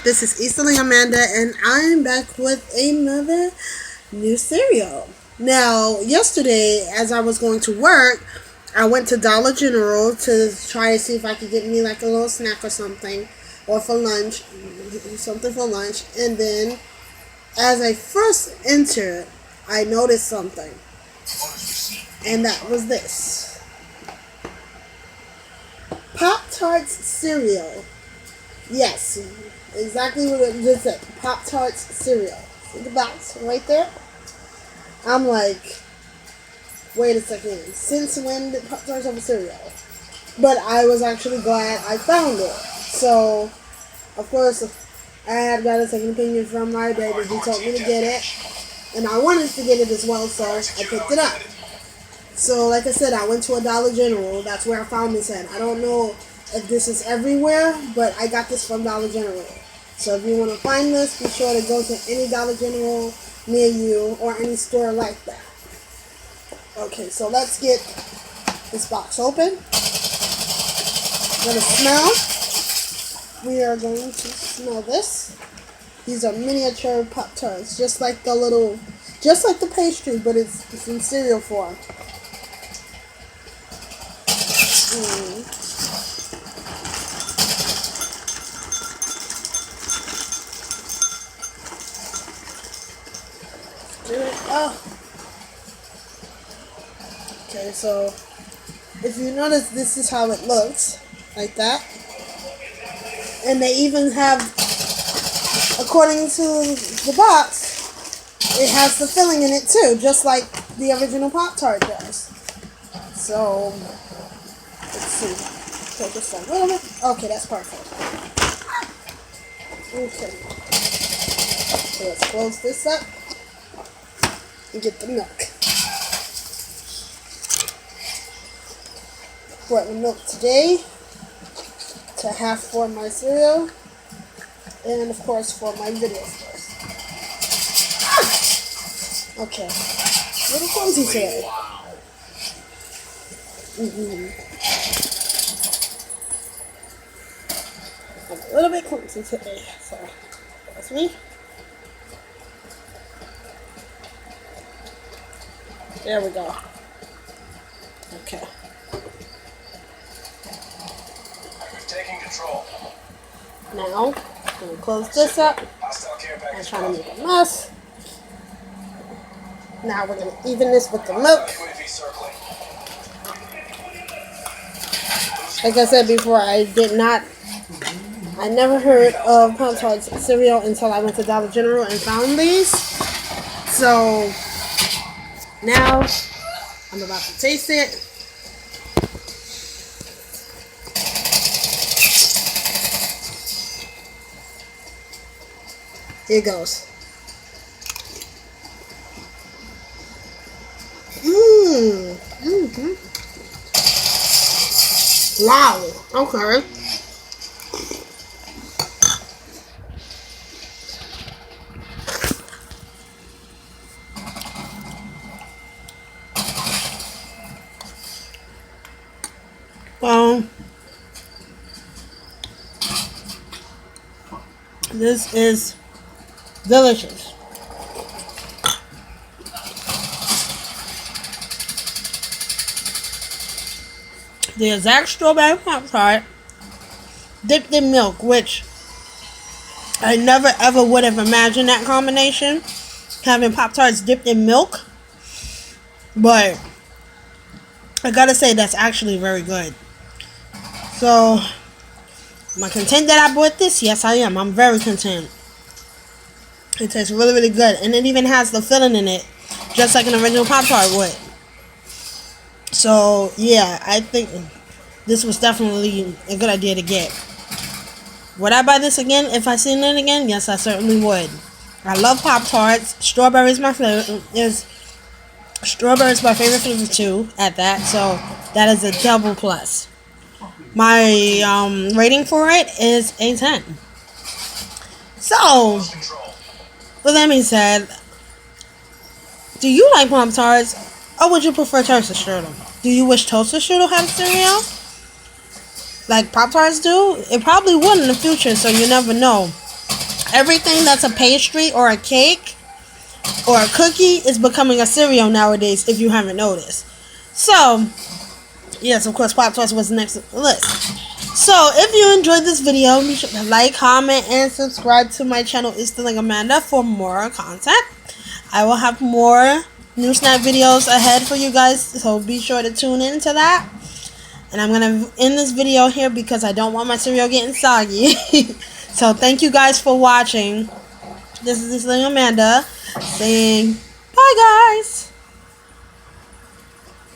This is Easterly Amanda, and I'm back with another new cereal. Now, yesterday, as I was going to work, I went to Dollar General to try to see if I could get me like a little snack or something, or for lunch, something for lunch. And then, as I first entered, I noticed something, and that was this Pop Tarts cereal. Yes, exactly what it just said. Pop Tarts cereal. See the box right there? I'm like, wait a second. Since when did Pop Tarts have a cereal? But I was actually glad I found it. So, of course, I had got a second opinion from my baby. He told me to get it. And I wanted to get it as well, so I picked it up. So, like I said, I went to a Dollar General. That's where I found this at. I don't know if this is everywhere, but I got this from Dollar General. So if you want to find this, be sure to go to any Dollar General near you or any store like that. Okay, so let's get this box open. We're going to smell. We are going to smell this. These are miniature Pop-Tarts, just like the pastry, but it's in cereal form. Oh. Okay, so if you notice, this is how it looks, like that. And they even have, according to the box, it has the filling in it too, just like the original Pop-Tart does. So, let's see. Take this a little bit. Okay, that's perfect. Okay. So let's close this up and get the milk. Brought the milk today to have for my cereal and of course for my videos first. Okay, a little clumsy today. I'm a little bit clumsy today, so that's me. There we go. Okay. Taking control. Now, I'm going to close this up. I'm trying to make a mess. Now we're going to even this with the milk. Like I said before, I never heard of Pop-Tarts cereal until I went to Dollar General and found these. So, now, I'm about to taste it. Here it goes. Wow. Okay. This is delicious. The exact strawberry Pop-Tart dipped in milk, which I never ever would have imagined that combination, having Pop-Tarts dipped in milk. But I gotta say, that's actually very good. So, am I content that I bought this? Yes, I am. I'm very content. It tastes really, really good. And it even has the filling in it, just like an original Pop-Tart would. So, yeah, I think this was definitely a good idea to get. Would I buy this again if I seen it again? Yes, I certainly would. I love Pop-Tarts. Strawberry is my favorite. Strawberry is my favorite flavor too, at that. So, that is a double plus. My rating for it is a 10. So, with that being said, do you like Pop-Tarts, or would you prefer toaster strudel? Do you wish toaster strudel had cereal like Pop-Tarts do? It probably would in the future, so you never know. Everything that's a pastry or a cake or a cookie is becoming a cereal nowadays, if you haven't noticed. So, yes, of course, Pop Tarts was next on the list. So, if you enjoyed this video, be sure to like, comment, and subscribe to my channel, It's Still Amanda, for more content. I will have more new snack videos ahead for you guys, so be sure to tune in to that. And I'm going to end this video here because I don't want my cereal getting soggy. So, thank you guys for watching. This is It's Still Amanda saying bye, guys.